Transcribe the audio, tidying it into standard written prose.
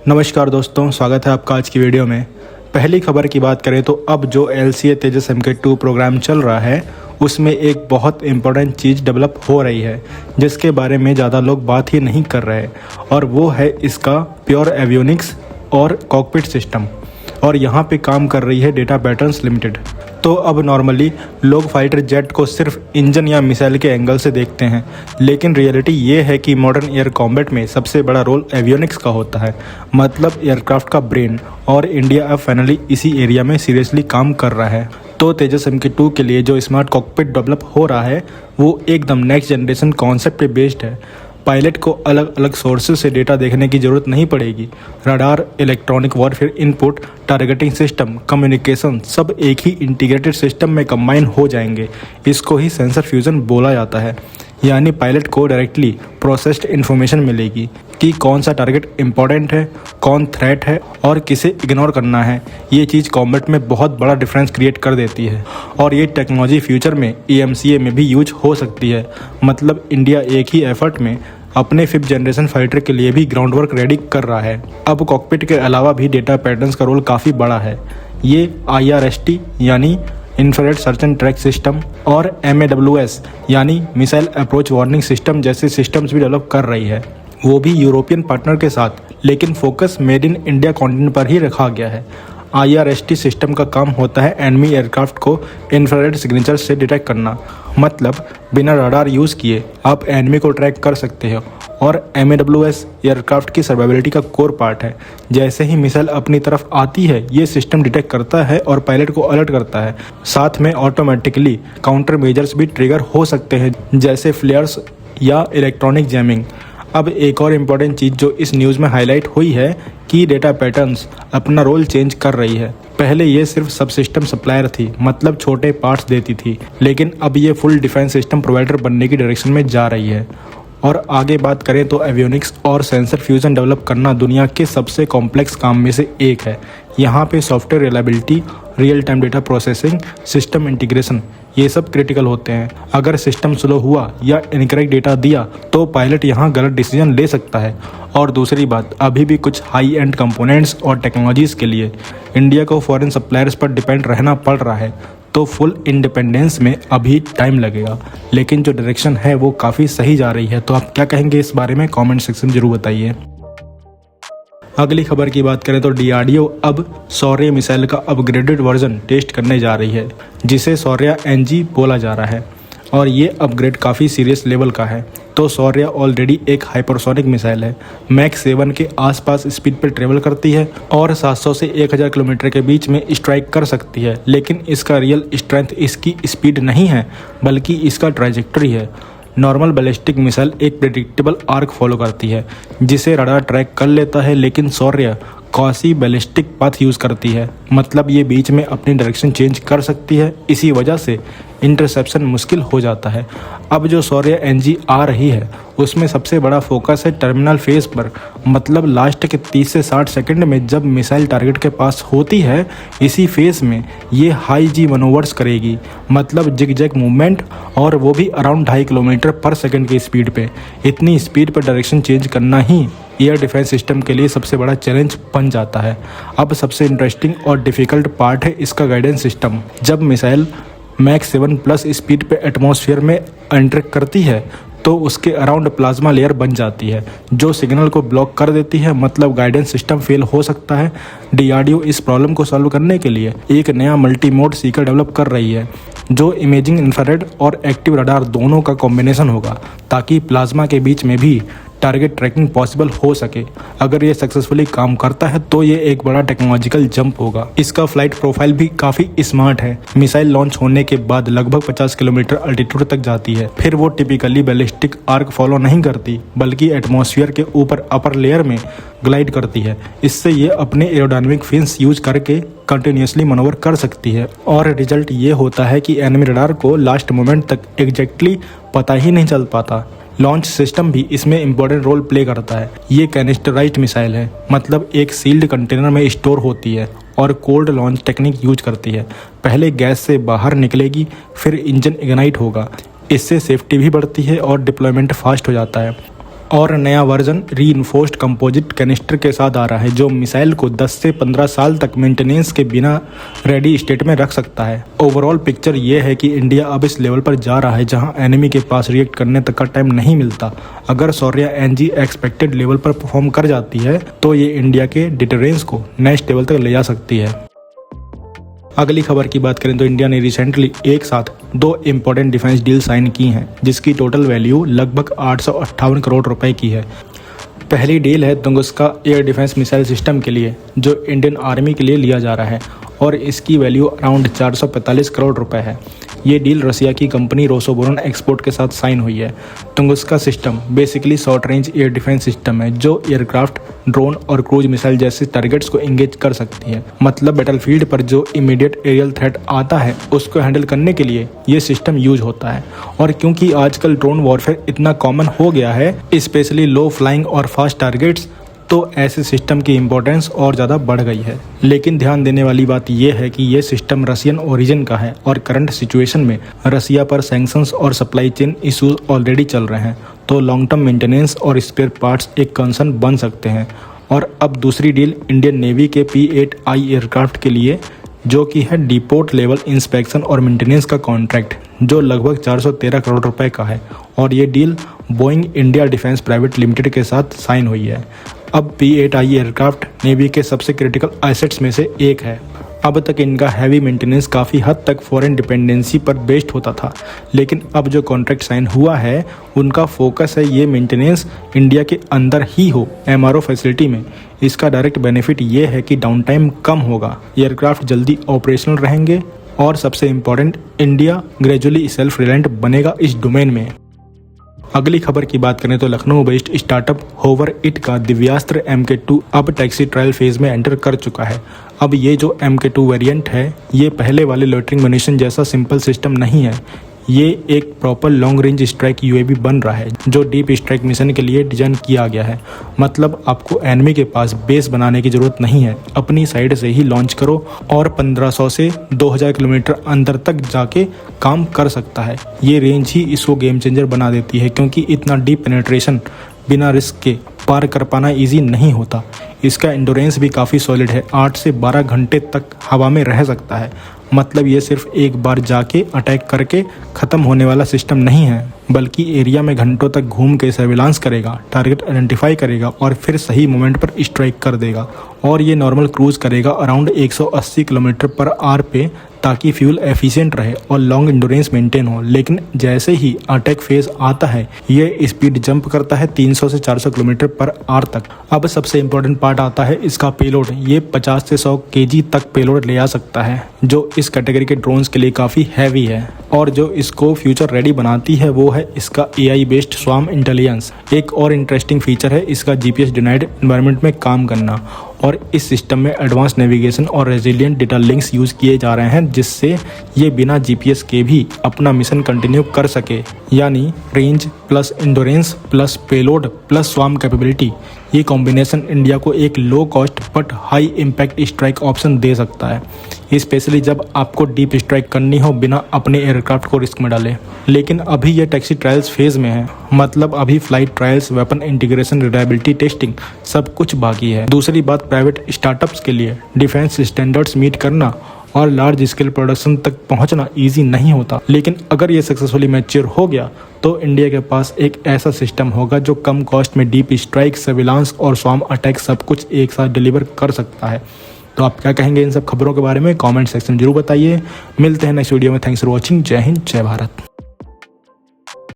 नमस्कार दोस्तों, स्वागत है आपका आज की वीडियो में। पहली खबर की बात करें तो अब जो LCA तेजस MK2 प्रोग्राम चल रहा है उसमें एक बहुत इम्पोर्टेंट चीज़ डेवलप हो रही है जिसके बारे में ज़्यादा लोग बात ही नहीं कर रहे, और वो है इसका प्योर एवियोनिक्स और कॉकपिट सिस्टम। और यहाँ पे काम कर रही है डेटा पैटर्न्स लिमिटेड। तो अब नॉर्मली लोग फाइटर जेट को सिर्फ इंजन या मिसाइल के एंगल से देखते हैं, लेकिन रियलिटी ये है कि मॉडर्न एयर कॉम्बैट में सबसे बड़ा रोल एवियोनिक्स का होता है, मतलब एयरक्राफ्ट का ब्रेन। और इंडिया अब फाइनली इसी एरिया में सीरियसली काम कर रहा है। तो तेजस MK2 के लिए जो स्मार्ट कॉकपिट डेवलप हो रहा है वो एकदम नेक्स्ट जनरेशन कॉन्सेप्ट पे बेस्ड है। पायलट को अलग अलग सोर्सेज से डेटा देखने की ज़रूरत नहीं पड़ेगी। Radar, electronic warfare input, targeting system, communication सब एक ही इंटीग्रेटेड सिस्टम में कंबाइन हो जाएंगे। इसको ही सेंसर फ्यूजन बोला जाता है। यानी पायलट को डायरेक्टली प्रोसेस्ड इन्फॉर्मेशन मिलेगी कि कौन सा टारगेट इम्पॉर्टेंट है, कौन थ्रेट है और किसे इग्नोर करना है। ये चीज़ कॉम्बैट में बहुत बड़ा डिफरेंस क्रिएट कर देती है, और ये टेक्नोलॉजी फ्यूचर में EMCA में भी यूज हो सकती है। मतलब इंडिया एक ही एफर्ट में अपने 5th जनरेशन फाइटर के लिए भी ग्राउंड वर्क रेडी कर रहा है। अब कॉकपिट के अलावा भी डेटा पैटर्न्स का रोल काफ़ी बड़ा है। ये IRST यानी infrared search and track system और MAWS यानी मिसाइल अप्रोच वार्निंग सिस्टम जैसे सिस्टम्स भी डेवलप कर रही है, वो भी यूरोपियन पार्टनर के साथ। लेकिन focus made in India continent पर ही रखा गया है। IRST सिस्टम का काम होता है एनिमी एयरक्राफ्ट को इंफ्रारेड सिग्नेचर से डिटेक्ट करना। मतलब बिना रडार यूज़ किए आप एनिमी को ट्रैक कर सकते हो। और MAWS एयरक्राफ्ट की सर्वाइवलिटी का कोर पार्ट है। जैसे ही मिसाइल अपनी तरफ आती है ये सिस्टम डिटेक्ट करता है और पायलट को अलर्ट करता है। साथ में ऑटोमेटिकली काउंटर मेजर्स भी ट्रिगर हो सकते हैं, जैसे फ्लेयर्स या इलेक्ट्रॉनिक जैमिंग। अब एक और इम्पॉर्टेंट चीज़ जो इस न्यूज़ में हाईलाइट हुई है कि डेटा पैटर्न्स अपना रोल चेंज कर रही है। पहले ये सिर्फ सब सिस्टम सप्लायर थी, मतलब छोटे पार्ट्स देती थी, लेकिन अब ये फुल डिफेंस सिस्टम प्रोवाइडर बनने की डायरेक्शन में जा रही है। और आगे बात करें तो एवियोनिक्स और सेंसर फ्यूजन डेवलप करना दुनिया के सबसे कॉम्प्लेक्स काम में से एक है। यहाँ पे software reliability, real time data processing, system integration ये सब क्रिटिकल होते हैं। अगर सिस्टम स्लो हुआ या इनकरेक्ट डेटा दिया तो पायलट यहाँ गलत डिसीजन ले सकता है। और दूसरी बात, अभी भी कुछ हाई एंड कंपोनेंट्स और टेक्नोलॉजीज़ के लिए इंडिया को फॉरेन सप्लायर्स पर डिपेंड रहना पड़ रहा है। तो फुल इंडिपेंडेंस में अभी टाइम लगेगा, लेकिन जो डायरेक्शन है वो काफ़ी सही जा रही है। तो आप क्या कहेंगे इस बारे में कमेंट सेक्शन में जरूर बताइए। अगली खबर की बात करें तो DRDO अब शौर्य मिसाइल का अपग्रेडेड वर्जन टेस्ट करने जा रही है, जिसे शौर्य NG बोला जा रहा है। और ये अपग्रेड काफ़ी सीरियस लेवल का है। तो शौर्य ऑलरेडी एक हाइपरसोनिक मिसाइल है। मैक 7 के आसपास स्पीड पर ट्रेवल करती है और 700 से 1000 किलोमीटर के बीच में स्ट्राइक कर सकती है। लेकिन इसका रियल स्ट्रेंथ इसकी स्पीड नहीं है, बल्कि इसका ट्राजेक्टरी है। नॉर्मल बैलिस्टिक मिसाइल एक प्रेडिक्टेबल आर्क फॉलो करती है जिसे रडार ट्रैक कर लेता है, लेकिन शौर्य क्वासी बैलिस्टिक पाथ यूज़ करती है। मतलब ये बीच में अपनी डायरेक्शन चेंज कर सकती है। इसी वजह से इंटरसेप्शन मुश्किल हो जाता है। अब जो शौर्य NG आ रही है उसमें सबसे बड़ा फोकस है टर्मिनल फेज पर, मतलब लास्ट के 30 से 60 सेकंड में जब मिसाइल टारगेट के पास होती है, इसी फेज में ये हाई G मनोवर्स करेगी, मतलब जिग जैग मूवमेंट, और वो भी अराउंड 2.5 किलोमीटर पर सेकंड की स्पीड पे। इतनी स्पीड पर डायरेक्शन चेंज करना ही एयर डिफेंस सिस्टम के लिए सबसे बड़ा चैलेंज बन जाता है। अब सबसे इंटरेस्टिंग और डिफ़िकल्ट पार्ट है इसका गाइडेंस सिस्टम। जब मिसाइल मैक 7+ स्पीड पे एटमॉस्फेयर में एंटर करती है तो उसके अराउंड प्लाज्मा लेयर बन जाती है जो सिग्नल को ब्लॉक कर देती है, मतलब गाइडेंस सिस्टम फेल हो सकता है। DRDO इस प्रॉब्लम को सॉल्व करने के लिए एक नया मल्टी मोड सीकर डेवलप कर रही है जो इमेजिंग इंफ्रारेड और एक्टिव रडार दोनों का कॉम्बिनेशन होगा, ताकि प्लाज्मा के बीच में भी टारगेट ट्रैकिंग पॉसिबल हो सके। अगर ये सक्सेसफुली काम करता है तो ये एक बड़ा टेक्नोलॉजिकल जंप होगा। इसका फ्लाइट प्रोफाइल भी काफ़ी स्मार्ट है। मिसाइल लॉन्च होने के बाद लगभग 50 किलोमीटर अल्टीट्यूड तक जाती है। फिर वो टिपिकली बैलिस्टिक आर्क फॉलो नहीं करती, बल्कि एटमॉस्फेयर के ऊपर अपर लेयर में ग्लाइड करती है। इससे ये अपने एरोडायनामिक फिन्स यूज करके कंटिन्यूसली मनोवर कर सकती है। और रिजल्ट ये होता है कि एनिमी रडार को लास्ट मोमेंट तक एग्जैक्टली पता ही नहीं चल पाता। लॉन्च सिस्टम भी इसमें इम्पोर्टेंट रोल प्ले करता है। ये कैनिस्टराइज्ड मिसाइल है, मतलब एक सील्ड कंटेनर में स्टोर होती है और कोल्ड लॉन्च टेक्निक यूज करती है। पहले गैस से बाहर निकलेगी, फिर इंजन इग्नाइट होगा। इससे सेफ्टी भी बढ़ती है और डिप्लॉयमेंट फास्ट हो जाता है। और नया वर्जन रीइंफोर्स्ड कंपोजिट कैनिस्टर के साथ आ रहा है जो मिसाइल को 10 से 15 साल तक मेंटेनेंस के बिना रेडी स्टेट में रख सकता है। ओवरऑल पिक्चर ये है कि इंडिया अब इस लेवल पर जा रहा है जहां एनिमी के पास रिएक्ट करने तक का टाइम नहीं मिलता। अगर शौर्य एनजी एक्सपेक्टेड लेवल पर परफॉर्म कर जाती है तो ये इंडिया के डिटरेंस को नेक्स्ट लेवल तक ले जा सकती है। अगली खबर की बात करें तो इंडिया ने रिसेंटली एक साथ 2 इम्पोर्टेंट डिफेंस डील साइन की हैं जिसकी टोटल वैल्यू लगभग 858 करोड़ रुपए की है। पहली डील है तुंगस्का एयर डिफेंस मिसाइल सिस्टम के लिए जो इंडियन आर्मी के लिए लिया जा रहा है और इसकी वैल्यू अराउंड 445 करोड़ रुपए है। ये डील रसिया की कंपनी रोसोबोरन एक्सपोर्ट के साथ साइन हुई है। Tunguska system basically short range air defence system है जो एयरक्राफ्ट, ड्रोन और क्रूज मिसाइल जैसे टारगेट्स को एंगेज कर सकती है। मतलब बैटलफील्ड पर जो इमीडिएट एरियल थ्रेट आता है उसको हैंडल करने के लिए ये सिस्टम यूज होता है। और क्योंकि आजकल ड्रोन वॉरफेयर इतना कॉमन हो गया है, स्पेशली लो फ्लाइंग और फास्ट टारगेट्स, तो ऐसे सिस्टम की इम्पोर्टेंस और ज़्यादा बढ़ गई है। लेकिन ध्यान देने वाली बात यह है कि ये सिस्टम रशियन ओरिजिन का है और करंट सिचुएशन में रसिया पर सैंक्शंस और सप्लाई चेन इश्यूज ऑलरेडी चल रहे हैं, तो लॉन्ग टर्म मेंटेनेंस और स्पेयर पार्ट्स एक कंसर्न बन सकते हैं। और अब दूसरी डील इंडियन नेवी के P-8I एयरक्राफ्ट के लिए जो कि है डिपोर्ट लेवल इंस्पेक्शन और मेंटेनेंस का कॉन्ट्रैक्ट जो लगभग 413 करोड़ रुपए का है और ये deal Boeing India defence private limited के साथ साइन हुई है। अब P-8I एयरक्राफ्ट नेवी के सबसे क्रिटिकल एसेट्स में से एक है। अब तक इनका हैवी मेंटेनेंस काफ़ी हद तक फॉरेन डिपेंडेंसी पर बेस्ड होता था, लेकिन अब जो कॉन्ट्रैक्ट साइन हुआ है उनका फोकस है ये मेंटेनेंस इंडिया के अंदर ही हो MRO फैसिलिटी में। इसका डायरेक्ट बेनिफिट ये है कि डाउन टाइम कम होगा, एयरक्राफ्ट जल्दी ऑपरेशनल रहेंगे और सबसे important India gradually self reliant बनेगा इस डोमेन में। अगली खबर की बात करें तो Lucknow based startup hover it का दिव्यास्त्र MK2 अब टैक्सी ट्रायल फेज में एंटर कर चुका है। अब ये जो MK2 वेरिएंट है ये पहले वाले लोइटरिंग म्यूनिशन जैसा सिंपल सिस्टम नहीं है, ये एक proper long range strike UAV बन रहा है जो डीप स्ट्राइक मिशन के लिए डिजाइन किया गया है। मतलब आपको एनिमी के पास बेस बनाने की जरूरत नहीं है, अपनी साइड से ही लॉन्च करो और 1500 से 2000 किलोमीटर अंदर तक जाके काम कर सकता है। ये रेंज ही इसको गेम चेंजर बना देती है क्योंकि इतना डीप पेनिट्रेशन बिना रिस्क के पार कर पाना ईजी नहीं होता। इसका एंडोरेंस भी काफ़ी सॉलिड है, 8 से 12 घंटे तक हवा में रह सकता है। मतलब ये सिर्फ एक बार जाके अटैक करके ख़त्म होने वाला सिस्टम नहीं है, बल्कि एरिया में घंटों तक घूम के सर्विलांस करेगा, टारगेट आइडेंटिफाई करेगा और फिर सही मोमेंट पर स्ट्राइक कर देगा। और ये नॉर्मल क्रूज करेगा अराउंड 180 किलोमीटर पर आवर पे ताकि फ्यूल एफिशिएंट रहे और लॉन्ग एंडोरेंस मेंटेन हो। लेकिन जैसे ही अटैक फेज आता है ये स्पीड जंप करता है 300 से 400 किलोमीटर पर आवर तक। अब सबसे इम्पोर्टेंट पार्ट आता है इसका पेलोड। ये 50 से 100 kg तक पेलोड ले आ सकता है जो इस कैटेगरी के ड्रोन्स के लिए काफ़ी हैवी है। और जो इसको फ्यूचर रेडी बनाती है वो है इसका AI बेस्ड स्वार्म इंटेलिजेंस। एक और इंटरेस्टिंग फीचर है इसका GPS डिनाइड एनवायरनमेंट में काम करना और इस सिस्टम में एडवांस नेविगेशन और रेजिलिएंट डेटा लिंक्स यूज किए जा रहे हैं जिससे ये बिना GPS के भी अपना मिशन कंटिन्यू कर सके। यानी range plus endurance plus payload plus swarm capability, ये कॉम्बिनेशन इंडिया को एक low cost but high impact strike option दे सकता है, स्पेशली जब आपको डीप स्ट्राइक करनी हो बिना अपने एयरक्राफ्ट को रिस्क में डाले। लेकिन अभी ये टैक्सी ट्रायल्स फेज में है, मतलब अभी flight trials, weapon integration, reliability testing सब कुछ बाकी है। दूसरी बात, प्राइवेट स्टार्टअप्स के लिए डिफेंस स्टैंडर्ड्स मीट करना और लार्ज स्केल प्रोडक्शन तक पहुंचना इजी नहीं होता। लेकिन अगर ये सक्सेसफुली मैच्योर हो गया तो इंडिया के पास एक ऐसा सिस्टम होगा जो कम कॉस्ट में डीप स्ट्राइक, सर्विलांस और स्वार्म अटैक सब कुछ एक साथ डिलीवर कर सकता है। तो आप क्या कहेंगे इन सब खबरों के बारे में? कमेंट सेक्शन में जरूर बताइए। मिलते हैं नेक्स्ट वीडियो में। Thanks for watching. जय हिंद, जय भारत।